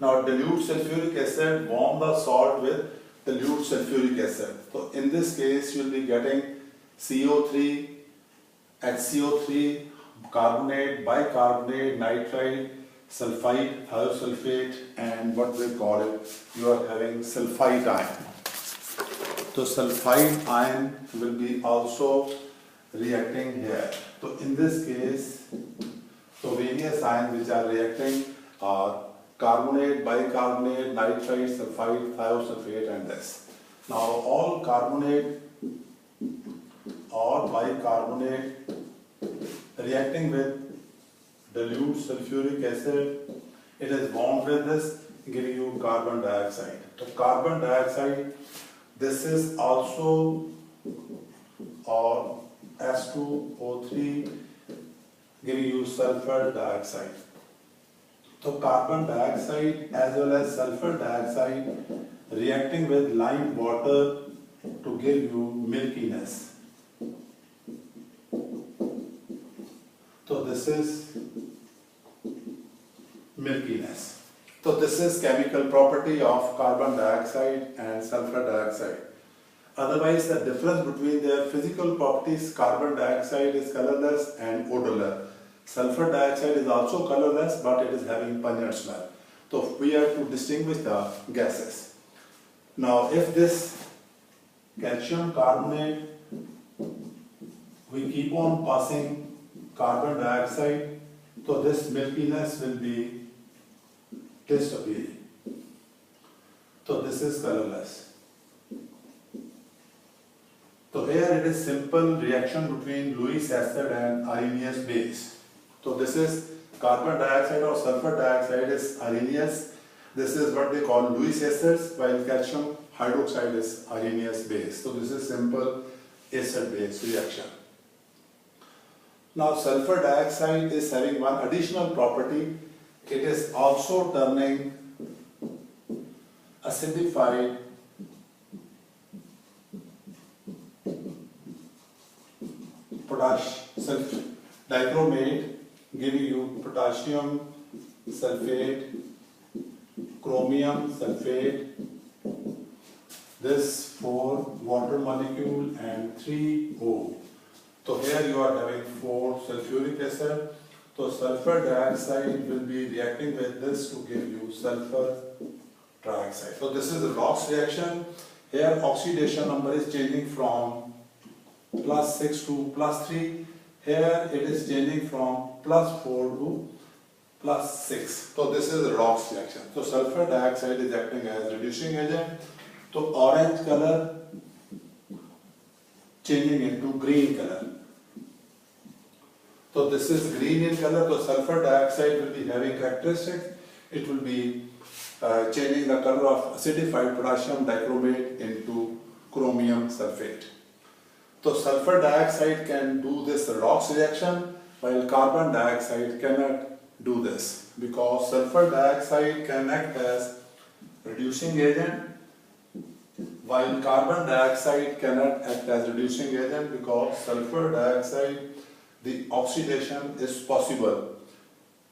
Now dilute sulfuric acid warm the salt with dilute sulfuric acid. So in this case you will be getting CO3, HCO3, carbonate, bicarbonate, nitrite, sulfite, thiosulfate, and what we call it, you are having sulfite ion. So sulfite ion will be also reacting here. So in this case, so various ions which are reacting are carbonate, bicarbonate, nitrite, sulfite, thiosulfate, and this. Now all carbonate or bicarbonate reacting with dilute sulfuric acid, it is bound with this, giving you carbon dioxide. So carbon dioxide, this is also or S2O3, giving you sulfur dioxide. So carbon dioxide as well as sulfur dioxide reacting with lime water to give you milkiness. So this is milkiness. So this is chemical property of carbon dioxide and sulfur dioxide. Otherwise, the difference between their physical properties, carbon dioxide is colorless and odorless. Sulfur dioxide is also colorless, but it is having pungent smell. So we have to distinguish the gases. Now if this calcium carbonate, we keep on passing carbon dioxide, so this milkiness will be disappearing. So this is colorless. So here it is simple reaction between Lewis acid and Arrhenius base. So this is carbon dioxide or sulfur dioxide is Arrhenius. This is what they call Lewis acids, while calcium hydroxide is Arrhenius base. So this is simple acid base reaction. Now sulfur dioxide is having one additional property. It is also turning acidified dichromate, giving you potassium sulfate, chromium sulfate, this 4 water molecule and 3 O. So here you are having 4 sulfuric acid. So sulfur dioxide will be reacting with this to give you sulfur trioxide. So this is a Rox reaction. Here oxidation number is changing from +6 to +3. Here it is changing from +4 to +6. So this is a Rox reaction. So sulfur dioxide is acting as reducing agent. So orange color changing into green color. So this is green in color. So sulfur dioxide will be having characteristics. It will be changing the color of acidified potassium dichromate into chromium sulfate. So sulfur dioxide can do this Rox reaction, while carbon dioxide cannot do this, because sulfur dioxide can act as reducing agent, while carbon dioxide cannot act as reducing agent, because sulfur dioxide, the oxidation is possible.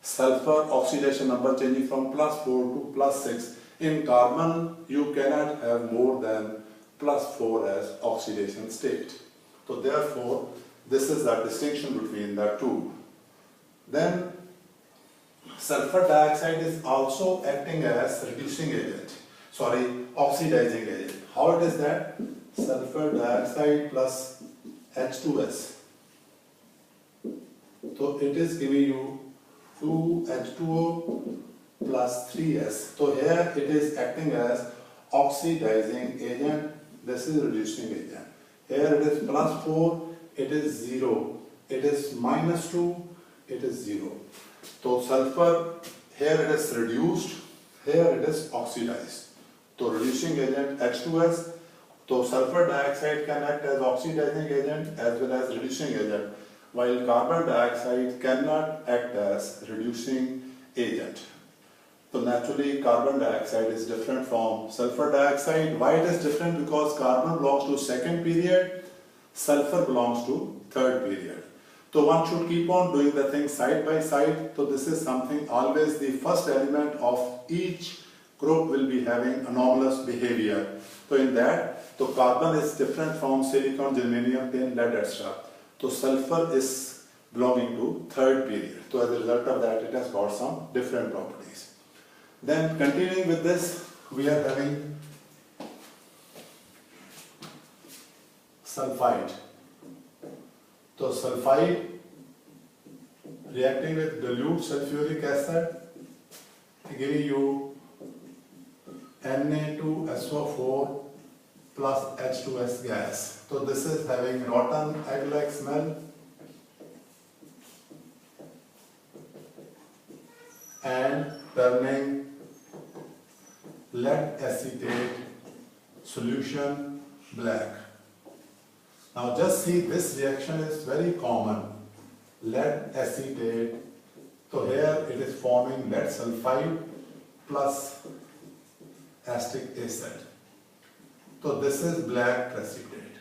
Sulfur oxidation number changing from +4 to +6. In carbon, you cannot have more than +4 as oxidation state. So therefore, this is the distinction between the two. Then sulfur dioxide is also acting as reducing agent, oxidizing agent. How it is that? Sulfur dioxide plus H2S. So it is giving you 2H2O plus 3S. So here it is acting as oxidizing agent. This is reducing agent. Here it is +4, it is 0. It is -2, it is 0. So sulfur, here it is reduced, here it is oxidized. So reducing agent H2S. So sulfur dioxide can act as oxidizing agent as well as reducing agent, while carbon dioxide cannot act as reducing agent. So naturally carbon dioxide is different from sulfur dioxide. Why it is different? Because carbon belongs to second period, sulfur belongs to third period. So one should keep on doing the things side by side. So this is something always the first element of each group will be having anomalous behavior. So in that, so carbon is different from silicon, germanium, tin, lead, etc. So sulfur is belonging to third period. So as a result of that, it has got some different properties. Then continuing with this, we are having sulfide. So sulfide reacting with dilute sulfuric acid giving you Na2SO4 plus H2S gas. So this is having rotten egg-like smell and turning lead acetate solution black. Now just see, this reaction is very common. Lead acetate, so here it is forming lead sulfide plus acetic acid. So this is black precipitate.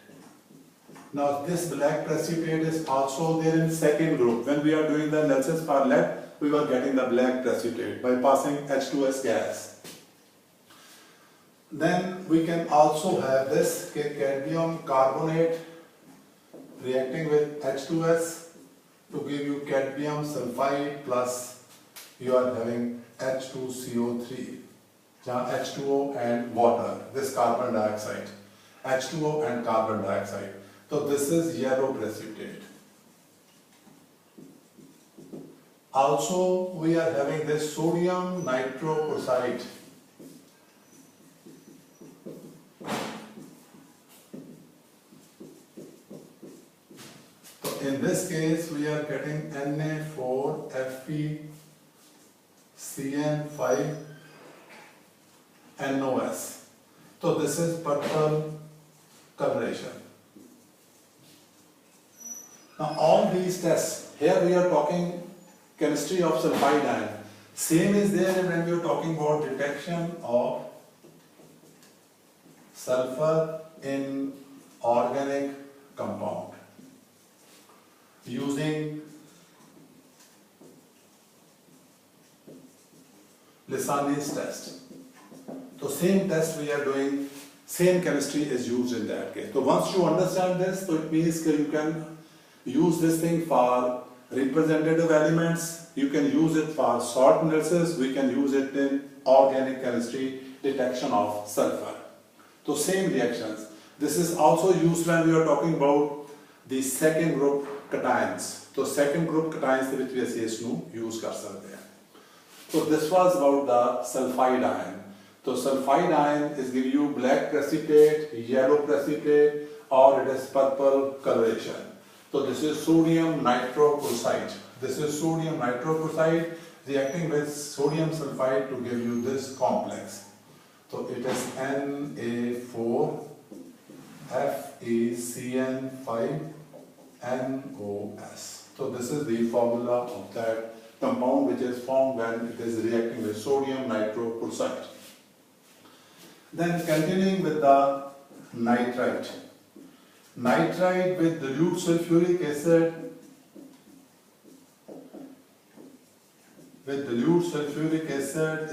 Now this black precipitate is also there in second group. When we are doing the analysis for lead, we were getting the black precipitate by passing H2S gas. Then we can also have this cadmium carbonate reacting with H2S to give you cadmium sulfide plus you are having H2CO3, H2O and water, this carbon dioxide, H2O and carbon dioxide. So this is yellow precipitate. Also we are having this sodium nitroprusside. In this case, we are getting Na4FeCN5NOS. So this is purple coloration. Now all these tests, here we are talking chemistry of sulfide ion. Same is there when we are talking about detection of sulfur in organic compound using Lissani's test. So same test we are doing, same chemistry is used in that case. So once you understand this, so it means that you can use this thing for representative elements, you can use it for salt analysis, we can use it in organic chemistry detection of sulfur. So same reactions. This is also used when we are talking about the second group cations. So second group cations ਦੇ ਵਿੱਚ ਵੀ ਅਸੀਂ ਇਸ ਨੂੰ use ਕਰ ਸਕਦੇ ਹਾਂ. So this was about the sulfide ion. So sulfide ion is give you black precipitate, yellow precipitate, or it is purple coloration. So this is sodium nitroprusside. This is sodium nitroprusside reacting with sodium sulfide to give you this complex. So it is Na4FeCN5NOS. So this is the formula of that compound which is formed when it is reacting with sodium nitroprusside. Then continuing with the nitrite. Nitrite with dilute sulfuric acid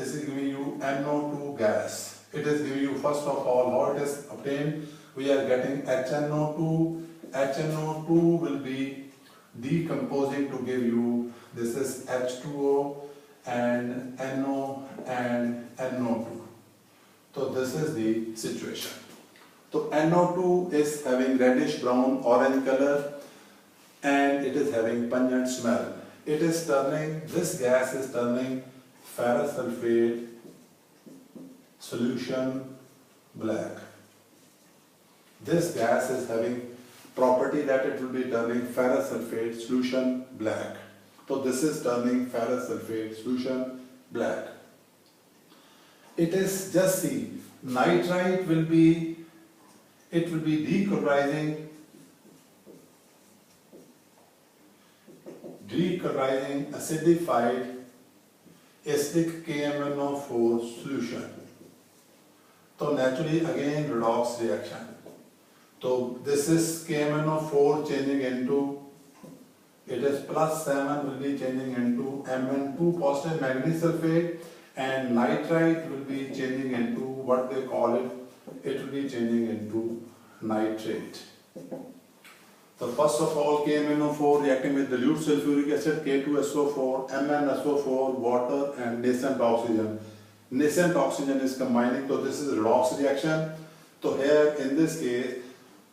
is giving you NO2 gas. It is giving you, first of all, how it is obtained. We are getting HNO2. HNO2 will be decomposing to give you, this is H2O and NO and NO2. So this is the situation. So NO2 is having reddish brown orange color and it is having pungent smell. It is turning, this gas is turning ferrous sulfate solution black. This gas is having property that it will be turning ferrous sulfate solution black. So this is turning ferrous sulfate solution black. It is, just see, nitrite will be, it will be decolorizing acidified acidic KMnO4 solution. So naturally again redox reaction. So this is KMnO4 changing into it is plus 7 will be changing into Mn2 positive manganese sulfate, and nitrite will be changing into what they call it, it will be changing into nitrate. So first of all, KMnO4 reacting with dilute sulfuric acid, K2SO4, MnSO4, water and nascent oxygen. Nascent oxygen is combining, so this is redox reaction. So here in this case,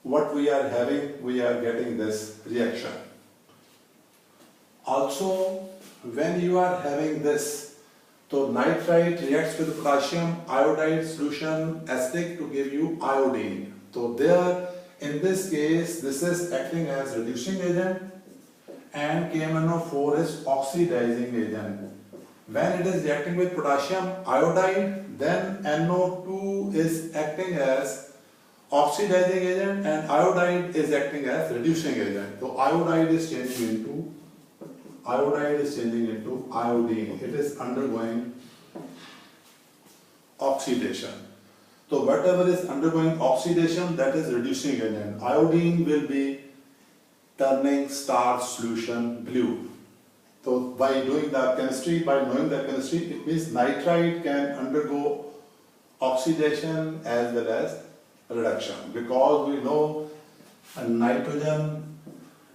what we are having, we are getting this reaction. Also, when you are having this, so nitrite reacts with potassium iodide solution acidic to give you iodine. So there, in this case, this is acting as reducing agent and KMnO4 is oxidizing agent. When it is reacting with potassium iodide, then NO2 is acting as oxidizing agent and iodide is acting as reducing agent. So iodide is changing into iodine. It is undergoing oxidation. So whatever is undergoing oxidation, that is reducing agent. Iodine will be turning starch solution blue. So by doing the chemistry, by knowing the chemistry, it means nitrite can undergo oxidation as well as reduction, because we know nitrogen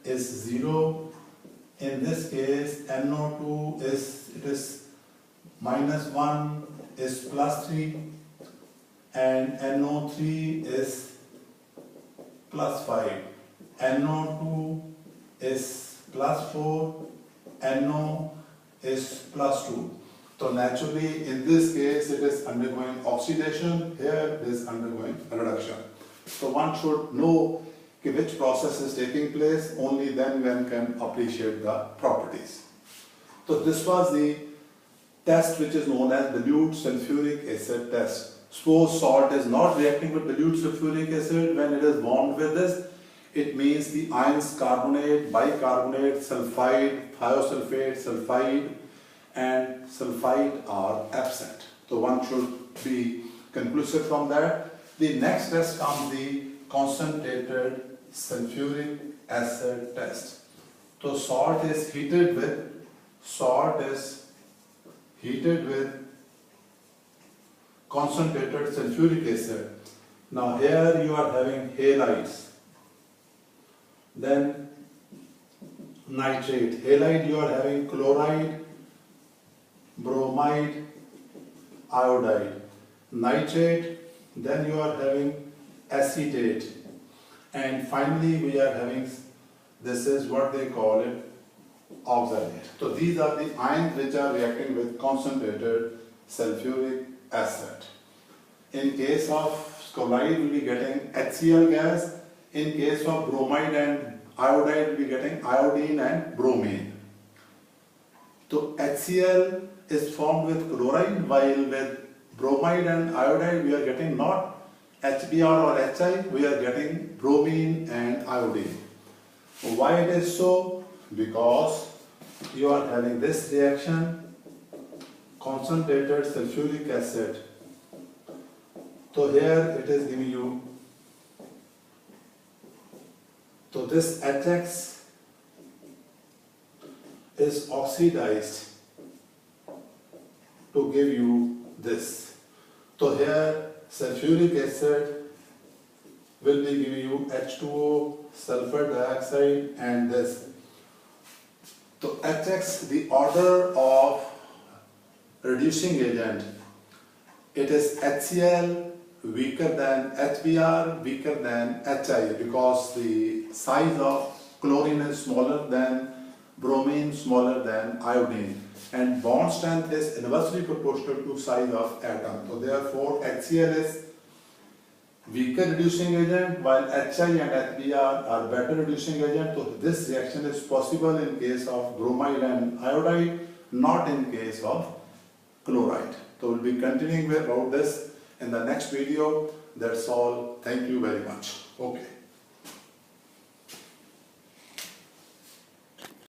is 0. In this case, NO2 is -1 is +3 and NO3 is +5. NO2 is +4, NO is +2. So naturally, in this case, it is undergoing oxidation. Here, it is undergoing reduction. So one should know which process is taking place. Only then one can appreciate the properties. So this was the test which is known as dilute sulfuric acid test. Suppose salt is not reacting with dilute sulfuric acid. When it is bound with this, it means the ions carbonate, bicarbonate, sulfide, thiosulfate, sulfide and sulfide are absent. So one should be conclusive from that. The next test comes the concentrated sulfuric acid test. So salt is heated with concentrated sulfuric acid. Now here you are having halides. Then nitrate. Halide you are having chloride, bromide, iodide. Nitrate, then you are having acetate. And finally we are having, this is what they call it, oxalate. So these are the ions which are reacting with concentrated sulfuric acid. In case of chloride, we will be getting HCl gas. In case of bromide and iodide, we will be getting iodine and bromine. So HCl is formed with chloride, while with bromide and iodide we are getting not HBr or HI, we are getting bromine and iodine. Why it is so? Because you are having this reaction, concentrated sulfuric acid. So here it is giving you, so this HX is oxidized to give you this. So here sulfuric acid will be giving you H2O, sulfur dioxide and this. So HX, the order of reducing agent, it is HCl weaker than HBr, weaker than HI, because the size of chlorine is smaller than bromine, smaller than iodine, and bond strength is inversely proportional to size of atom. So therefore HCl is weaker reducing agent, while HI and HBr are better reducing agent. So this reaction is possible in case of bromide and iodide, not in case of chloride. So we'll be continuing about this in the next video. That's all. Thank you very much. Okay.